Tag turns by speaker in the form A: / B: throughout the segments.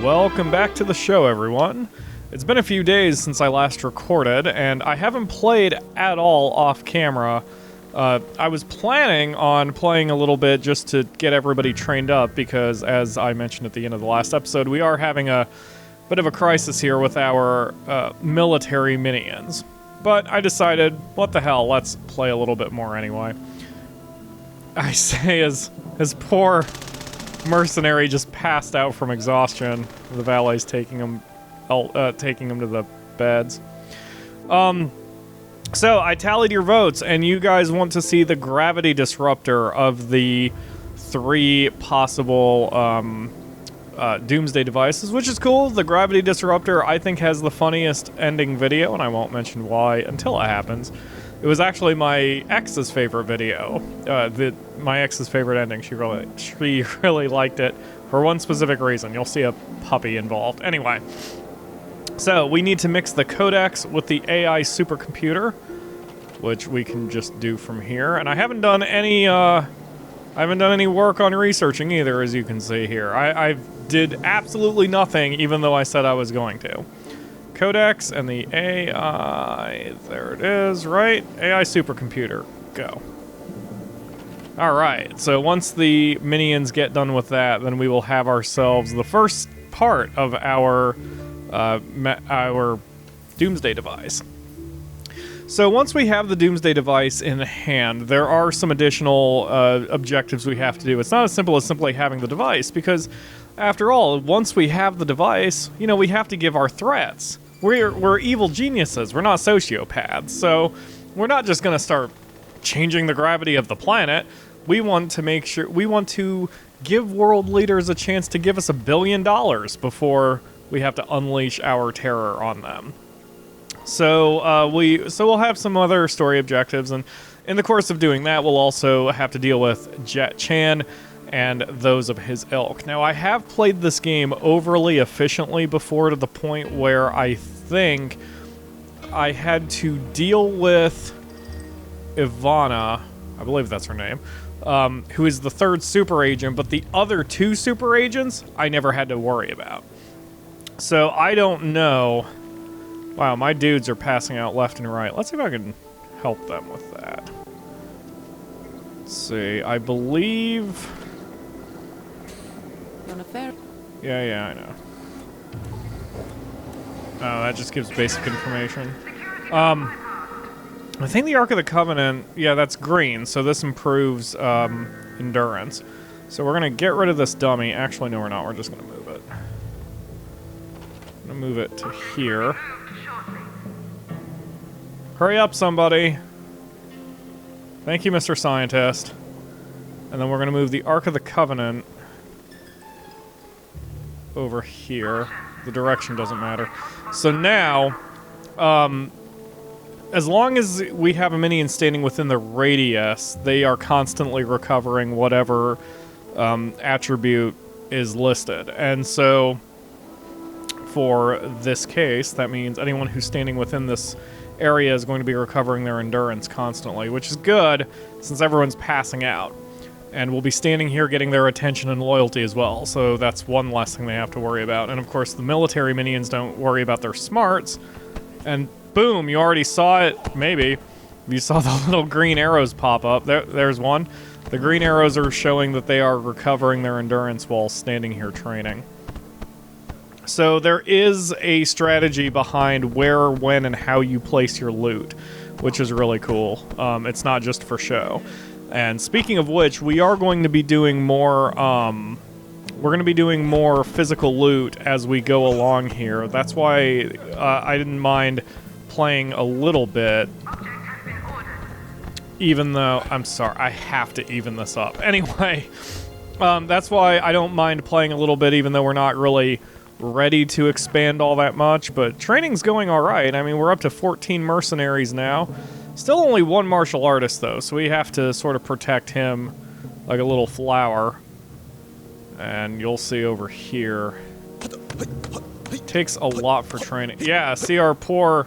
A: welcome back to the show, everyone. It's been a few days since I last recorded, and I haven't played at all off camera. I was planning on playing a little bit just to get everybody trained up, because as I mentioned at the end of the last episode, we are having a bit of a crisis here with our military minions. But I decided, what the hell, let's play a little bit more anyway. I say as poor mercenary just passed out from exhaustion. The valet's taking him to the beds. So I tallied your votes, and you guys want to see the gravity disruptor of the 3 possible doomsday devices, which is cool. The gravity disruptor, I think, has the funniest ending video, and I won't mention why until it happens. It was actually my ex's favorite video. My ex's favorite ending. She really liked it for one specific reason. You'll see a puppy involved. Anyway, so we need to mix the codex with the AI supercomputer, which we can just do from here. And I haven't done any work on researching either, as you can see here. I did absolutely nothing, even though I said I was going to. Codex and the AI, there it is, right? AI supercomputer, go. Alright, so once the minions get done with that, then we will have ourselves the first part of our doomsday device. So once we have the doomsday device in hand, there are some additional objectives we have to do. It's not as simple as simply having the device, because after all, once we have the device, you know, we have to give our threats. We're evil geniuses. We're not sociopaths. So we're not just going to start changing the gravity of the planet. We want to give world leaders a chance to give us $1 billion before we have to unleash our terror on them. So we'll have some other story objectives, and in the course of doing that, we'll also have to deal with Jet Chan and those of his ilk. Now, I have played this game overly efficiently before, to the point where I think I had to deal with Ivana, I believe that's her name, who is the 3rd super agent, but the other 2 super agents I never had to worry about. So I don't know. Wow, my dudes are passing out left and right. Let's see if I can help them with that. Let's see, I believe... Yeah, I know. Oh, that just gives basic information. I think the Ark of the Covenant, yeah, that's green, so this improves endurance. So we're gonna get rid of this dummy. Actually, no, we're not. We're just gonna move it. I'm gonna move it to here. Hurry up, somebody. Thank you, Mr. Scientist. And then we're gonna move the Ark of the Covenant over here. The direction doesn't matter. So now, as long as we have a minion standing within the radius, they are constantly recovering whatever attribute is listed. And so, for this case, that means anyone who's standing within this area is going to be recovering their endurance constantly, which is good, since everyone's passing out. And we'll be standing here getting their attention and loyalty as well, so that's one less thing they have to worry about. And of course, the military minions don't worry about their smarts, and boom, you already saw it, maybe. You saw the little green arrows pop up. There's one. The green arrows are showing that they are recovering their endurance while standing here training. So there is a strategy behind where, when, and how you place your loot, which is really cool. It's not just for show. And speaking of which, we are going to be doing more, physical loot as we go along here. That's why I didn't mind playing a little bit, even though, I'm sorry, I have to even this up. Anyway, that's why I don't mind playing a little bit, even though we're not really ready to expand all that much, but training's going alright. I mean, we're up to 14 mercenaries now. Still only 1 martial artist, though, so we have to sort of protect him like a little flower. And you'll see over here. It takes a lot for training. Yeah, see, our poor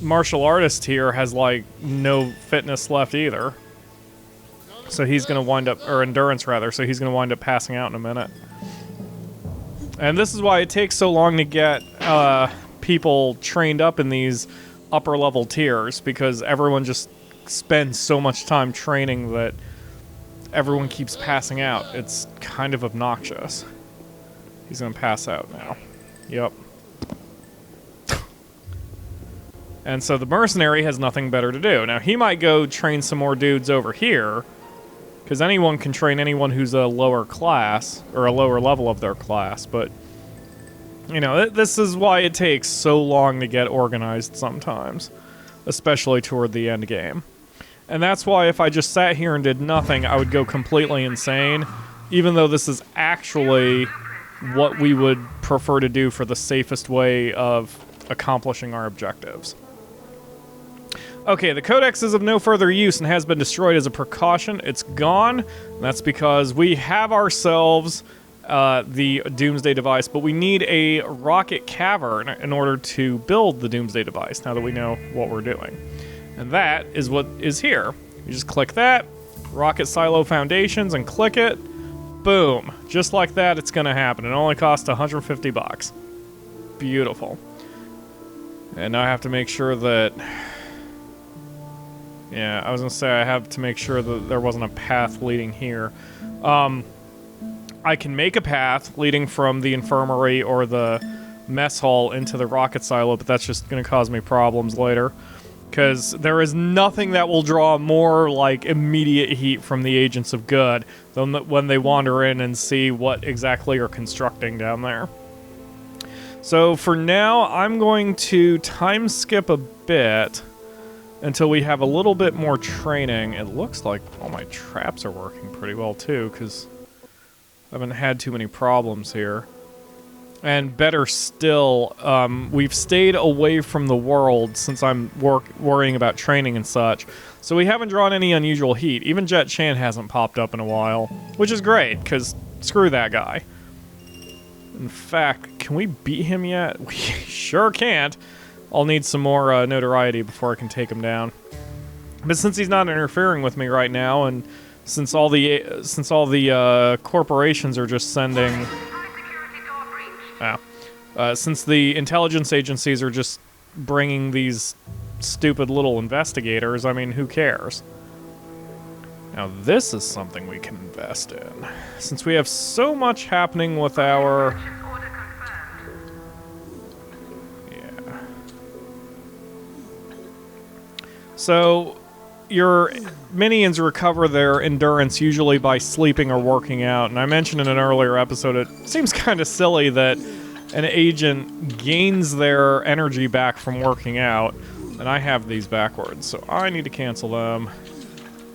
A: martial artist here has, like, no fitness left either. So he's going to wind up, or endurance rather, so he's going to wind up passing out in a minute. And this is why it takes so long to get people trained up in these upper level tiers, because everyone just spends so much time training that everyone keeps passing out. It's kind of obnoxious. He's gonna pass out now. Yep. And so the mercenary has nothing better to do. Now, he might go train some more dudes over here, because anyone can train anyone who's a lower class, or a lower level of their class, but, you know, this is why it takes so long to get organized sometimes, especially toward the end game. And that's why if I just sat here and did nothing, I would go completely insane, even though this is actually what we would prefer to do for the safest way of accomplishing our objectives. Okay, the codex is of no further use and has been destroyed as a precaution. It's gone, and that's because we have ourselves the doomsday device, but we need a rocket cavern in order to build the doomsday device, now that we know what we're doing. And that is what is here. You just click that, rocket silo foundations, and click it. Boom. Just like that, it's gonna happen. It only costs 150 bucks. Beautiful. And now I have to make sure that... Yeah, I was gonna say I have to make sure that there wasn't a path leading here. I can make a path leading from the infirmary or the mess hall into the rocket silo, but that's just gonna cause me problems later. Because there is nothing that will draw more, like, immediate heat from the agents of good than when they wander in and see what exactly you're constructing down there. So for now, I'm going to time skip a bit until we have a little bit more training. It looks like all my traps are working pretty well too, because I haven't had too many problems here. And better still, we've stayed away from the world since I'm worrying about training and such. So we haven't drawn any unusual heat. Even Jet Chan hasn't popped up in a while, which is great, because screw that guy. In fact, can we beat him yet? We sure can't. I'll need some more notoriety before I can take him down. But since he's not interfering with me right now, and since all the corporations are just sending, since the intelligence agencies are just bringing these stupid little investigators, I mean, who cares? Now this is something we can invest in, since we have so much happening with our. So, your minions recover their endurance usually by sleeping or working out, and I mentioned in an earlier episode, it seems kind of silly that an agent gains their energy back from working out, and I have these backwards, so I need to cancel them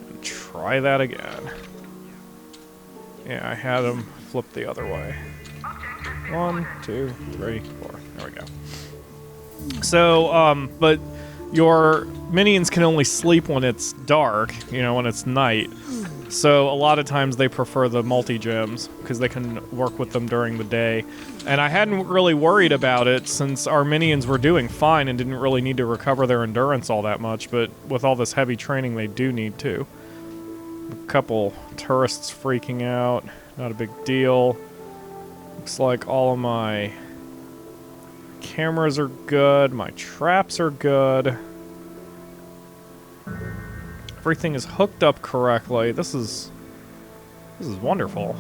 A: and try that again. Yeah, I had them flip the other way. 1, 2, 3, 4. There we go. So, but your minions can only sleep when it's dark, you know, when it's night. So a lot of times they prefer the multi-gems because they can work with them during the day. And I hadn't really worried about it since our minions were doing fine and didn't really need to recover their endurance all that much, but with all this heavy training they do need to. A couple tourists freaking out, not a big deal. Looks like all of my cameras are good, my traps are good. Everything is hooked up correctly. This is wonderful.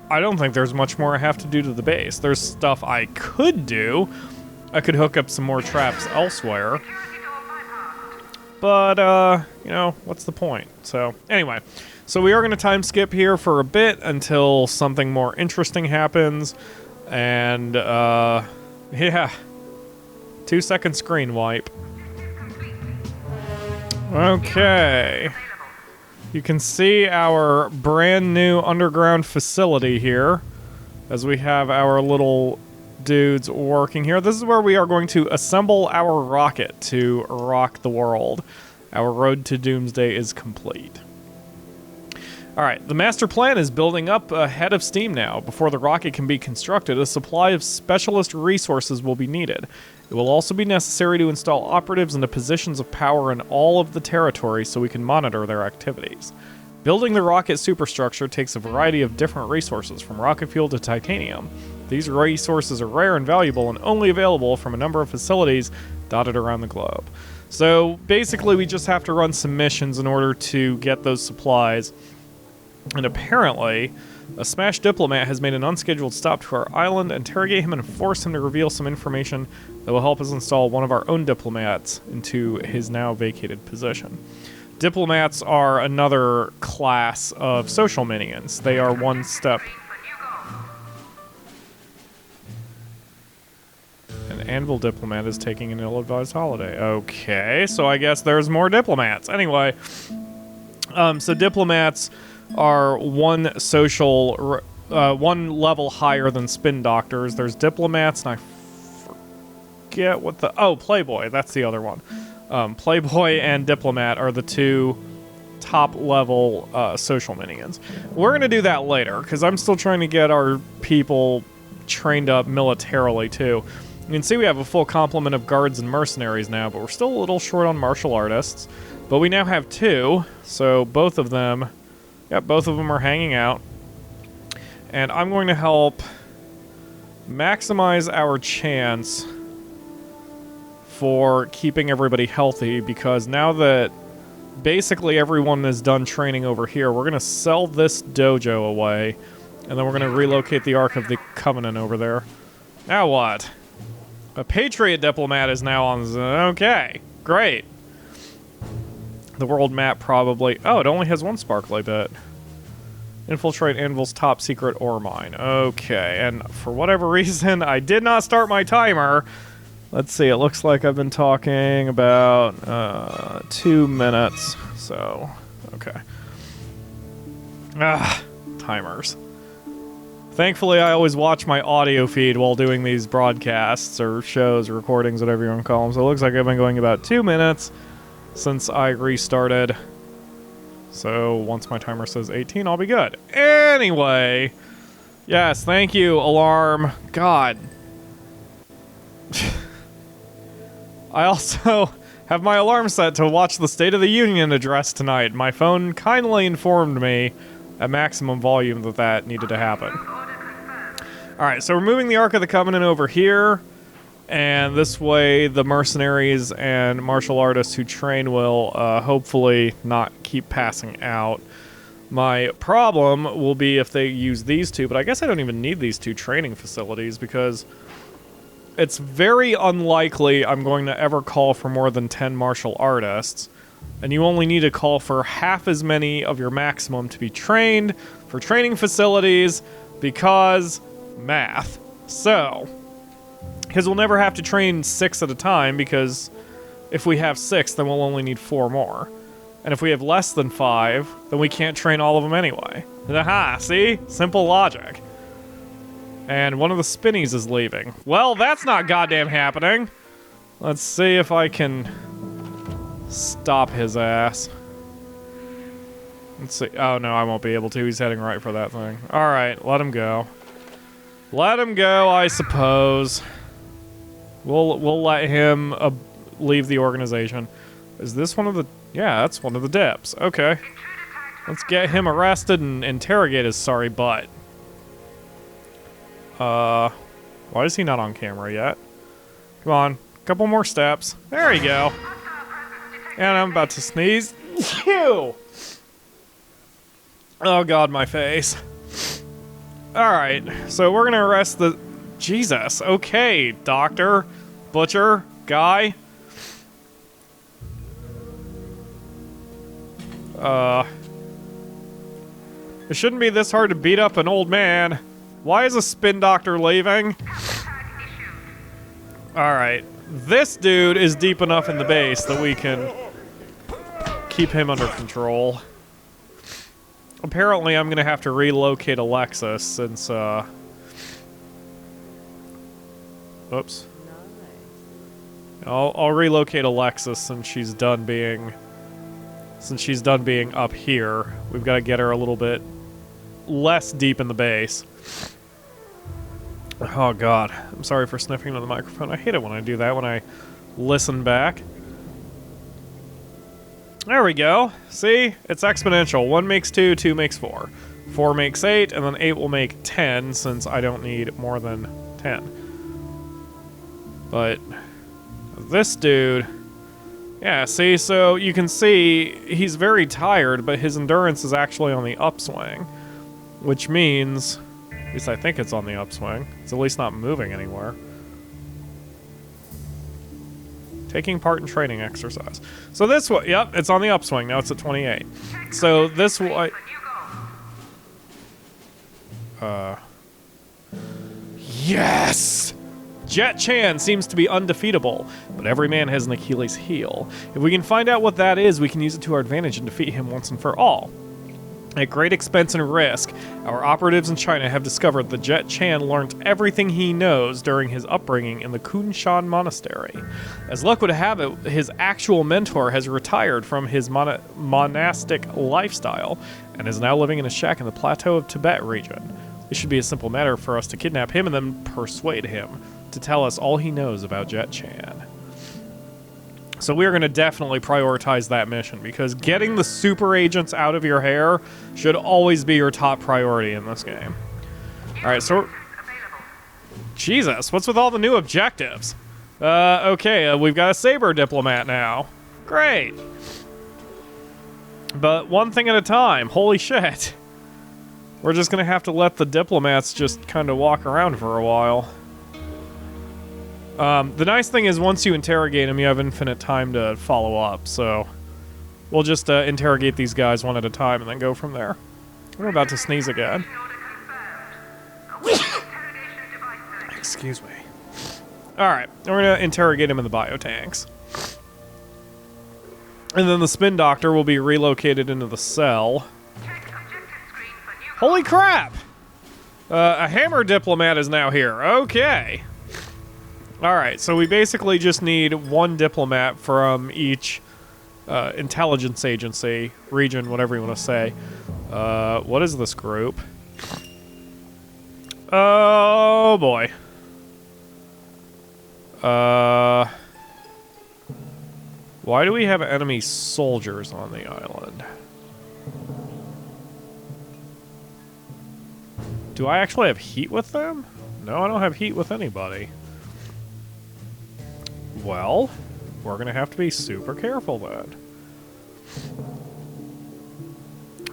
A: I don't think there's much more I have to do to the base. There's stuff I could do. I could hook up some more traps elsewhere. But, you know, what's the point? So, anyway. So we are going to time skip here for a bit until something more interesting happens. And, yeah. 2-second screen wipe. Okay. You can see our brand new underground facility here as we have our little dudes working here. This is where we are going to assemble our rocket to rock the world. Our road to doomsday is complete. Alright, the master plan is building up ahead of steam now. Before the rocket can be constructed, a supply of specialist resources will be needed. It will also be necessary to install operatives into positions of power in all of the territory so we can monitor their activities. Building the rocket superstructure takes a variety of different resources, from rocket fuel to titanium. These resources are rare and valuable and only available from a number of facilities dotted around the globe. So basically we just have to run some missions in order to get those supplies. And apparently, a smashed diplomat has made an unscheduled stop to our island. Interrogate him and force him to reveal some information that will help us install one of our own diplomats into his now vacated position. Diplomats are another class of social minions. They are one step. An anvil diplomat is taking an ill-advised holiday. Okay, so I guess there's more diplomats. Anyway, so diplomats are one level higher than spin doctors. There's diplomats, and I forget what the... Oh, Playboy, that's the other one. Playboy and Diplomat are the two top-level social minions. We're going to do that later, because I'm still trying to get our people trained up militarily, too. You can see we have a full complement of guards and mercenaries now, but we're still a little short on martial artists. But we now have 2, so both of them... Yep, both of them are hanging out. And I'm going to help maximize our chance for keeping everybody healthy, because now that basically everyone is done training over here, we're going to sell this dojo away, and then we're going to relocate the Ark of the Covenant over there. Now what? A Patriot diplomat is now on... Okay, great. The world map probably... Oh, it only has one sparkly bit. Infiltrate Anvil's top secret ore mine. Okay, and for whatever reason, I did not start my timer. Let's see, it looks like I've been talking about 2 minutes, so, okay. Timers. Thankfully, I always watch my audio feed while doing these broadcasts, or shows, or recordings, whatever you want to call them, so it looks like I've been going about 2 minutes since I restarted. So, once my timer says 18, I'll be good. Anyway, yes, thank you, alarm. God. I also have my alarm set to watch the State of the Union address tonight. My phone kindly informed me at maximum volume that that needed to happen. Alright, so we're moving the Ark of the Covenant over here, and this way the mercenaries and martial artists who train will hopefully not keep passing out. My problem will be if they use these two, but I guess I don't even need these 2 training facilities, because it's very unlikely I'm going to ever call for more than 10 martial artists, and you only need to call for half as many of your maximum to be trained for training facilities, because math. So, because we'll never have to train 6 at a time, because if we have 6, then we'll only need 4 more. And if we have less than 5, then we can't train all of them anyway. Aha, see? Simple logic. And one of the spinnies is leaving. Well, that's not goddamn happening. Let's see if I can stop his ass. Let's see. Oh, no, I won't be able to. He's heading right for that thing. Alright, let him go. Let him go, I suppose. We'll let him leave the organization. Is this one of the... Yeah, that's one of the dips. Okay. Let's get him arrested and interrogate his sorry butt. Why is he not on camera yet? Come on, couple more steps. There you go. And I'm about to sneeze. Phew! Oh god, my face. Alright, so we're gonna arrest the... Jesus, okay, doctor, butcher, guy. It shouldn't be this hard to beat up an old man. Why is a spin doctor leaving? Alright. This dude is deep enough in the base that we can keep him under control. Apparently, I'm gonna have to relocate Alexis since, Oops. I'll relocate Alexis since she's done being... Since she's done being up here. We've got to get her a little bit less deep in the base. Oh god, I'm sorry for sniffing into the microphone. I hate it when I do that, when I listen back. There we go. See? It's exponential. 1 makes 2, 2 makes 4. 4 makes 8, and then 8 will make 10, since I don't need more than 10. But this dude... Yeah, see, so you can see he's very tired, but his endurance is actually on the upswing. Which means, at least I think it's on the upswing. It's at least not moving anywhere. Taking part in training exercise. So this one, yep, it's on the upswing. Now it's at 28. So this one... Yes! Jet Chan seems to be undefeatable, but every man has an Achilles heel. If we can find out what that is, we can use it to our advantage and defeat him once and for all. At great expense and risk, our operatives in China have discovered that Jet Chan learned everything he knows during his upbringing in the Kunshan Monastery. As luck would have it, his actual mentor has retired from his monastic lifestyle and is now living in a shack in the Plateau of Tibet region. It should be a simple matter for us to kidnap him and then persuade him to tell us all he knows about Jet Chan. So we are going to definitely prioritize that mission, because getting the super agents out of your hair should always be your top priority in this game. Alright, so... Jesus, what's with all the new objectives? Okay, we've got a Saber Diplomat now. Great! But one thing at a time. Holy shit. We're just going to have to let the diplomats just kind of walk around for a while. The nice thing is, once you interrogate them, you have infinite time to follow up, so we'll just interrogate these guys one at a time and then go from there. I'm about to sneeze again. Excuse me. Alright, we're going to interrogate him in the biotanks. And then the spin doctor will be relocated into the cell. Holy crap! A hammer diplomat is now here. Okay. Alright, so we basically just need one diplomat from each intelligence agency, region, whatever you want to say. What is this group? Oh boy. Why do we have enemy soldiers on the island? Do I actually have heat with them? No, I don't have heat with anybody. Well, we're gonna have to be super careful then.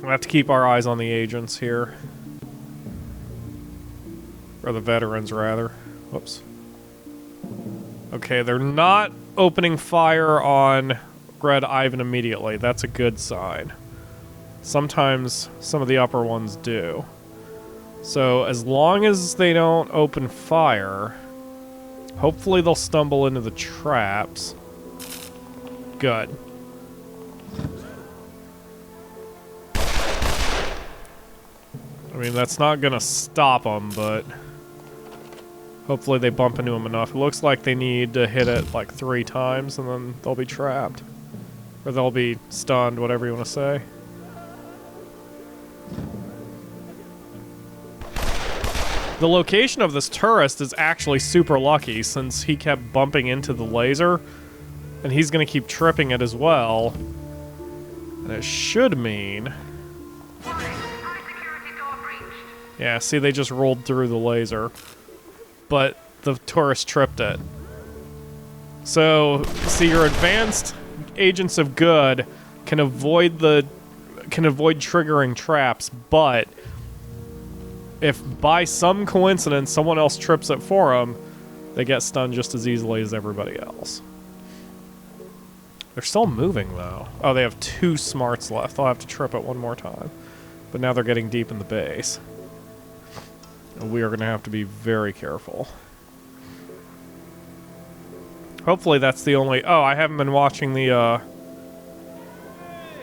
A: We'll have to keep our eyes on the agents here. Or the veterans, rather. Whoops. Okay, they're not opening fire on Red Ivan immediately. That's a good sign. Sometimes some of the upper ones do. So, as long as they don't open fire... Hopefully they'll stumble into the traps. Good. I mean, that's not gonna stop them, but... Hopefully they bump into them enough. It looks like they need to hit it like 3 times, and then they'll be trapped. Or they'll be stunned, whatever you want to say. The location of this tourist is actually super lucky, since he kept bumping into the laser, and he's going to keep tripping it as well. And it should mean... Yeah, see, they just rolled through the laser. But the tourist tripped it. So, see, your advanced agents of good can avoid triggering traps, but... if by some coincidence someone else trips it for them, they get stunned just as easily as everybody else. They're still moving, though. Oh, they have 2 smarts left. They'll have to trip it one more time. But now they're getting deep in the base. And we are going to have to be very careful. Hopefully that's the only... Oh, I haven't been watching the, Oh,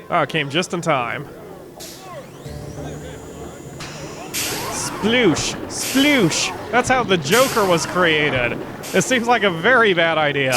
A: it came just in time. Sploosh! Sploosh! That's how the Joker was created. It seems like a very bad idea.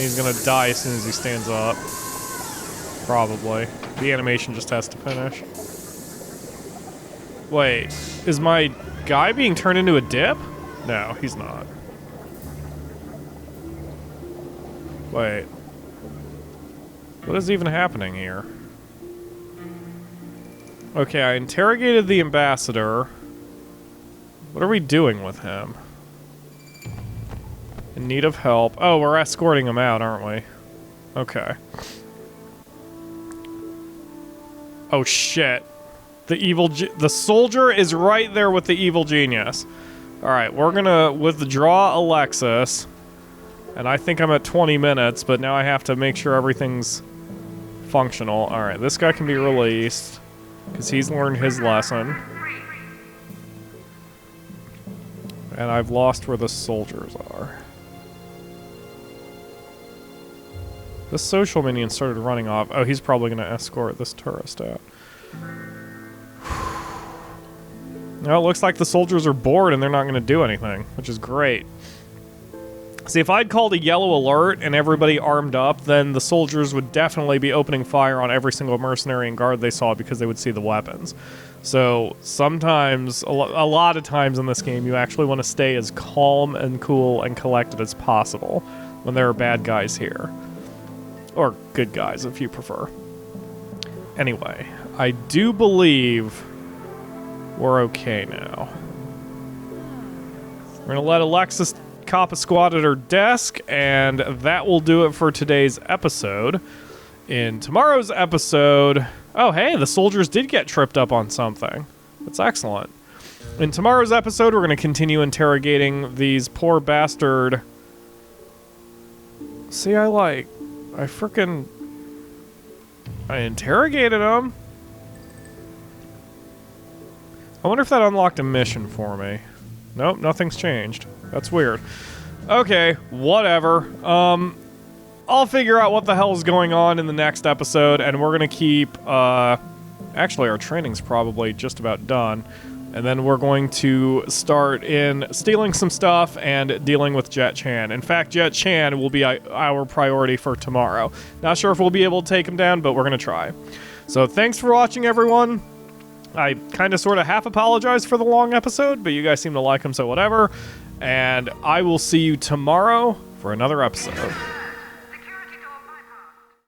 A: He's gonna die as soon as he stands up. Probably. The animation just has to finish. Wait, is my guy being turned into a dip? No, he's not. Wait. What is even happening here? Okay, I interrogated the ambassador. What are we doing with him? In need of help. Oh, we're escorting him out, aren't we? Okay. Oh, shit. The soldier is right there with the evil genius. Alright, we're gonna withdraw Alexis. And I think I'm at 20 minutes, but now I have to make sure everything's functional. Alright, this guy can be released. Because he's learned his lesson. And I've lost where the soldiers are. This social minion started running off. Oh, he's probably going to escort this tourist out. Now it looks like the soldiers are bored and they're not going to do anything, which is great. See, if I'd called a yellow alert and everybody armed up, then the soldiers would definitely be opening fire on every single mercenary and guard they saw because they would see the weapons. So sometimes, a lot of times in this game, you actually want to stay as calm and cool and collected as possible when there are bad guys here. Or good guys, if you prefer. Anyway, I do believe we're okay now. We're going to let Alexis cop a squad at her desk, and that will do it for today's episode. In tomorrow's episode... Oh, hey, the soldiers did get tripped up on something. That's excellent. In tomorrow's episode, we're going to continue interrogating these poor bastard... See, I interrogated them. I wonder if that unlocked a mission for me. Nope, nothing's changed. That's weird. Okay, whatever. I'll figure out what the hell is going on in the next episode, and we're gonna keep, actually our training's probably just about done, and then we're going to start in stealing some stuff and dealing with Jet Chan. In fact, Jet Chan will be our priority for tomorrow. Not sure if we'll be able to take him down, but we're gonna try. So thanks for watching, everyone. I kind of sort of half apologize for the long episode, but you guys seem to like them, so whatever. And I will see you tomorrow for another episode.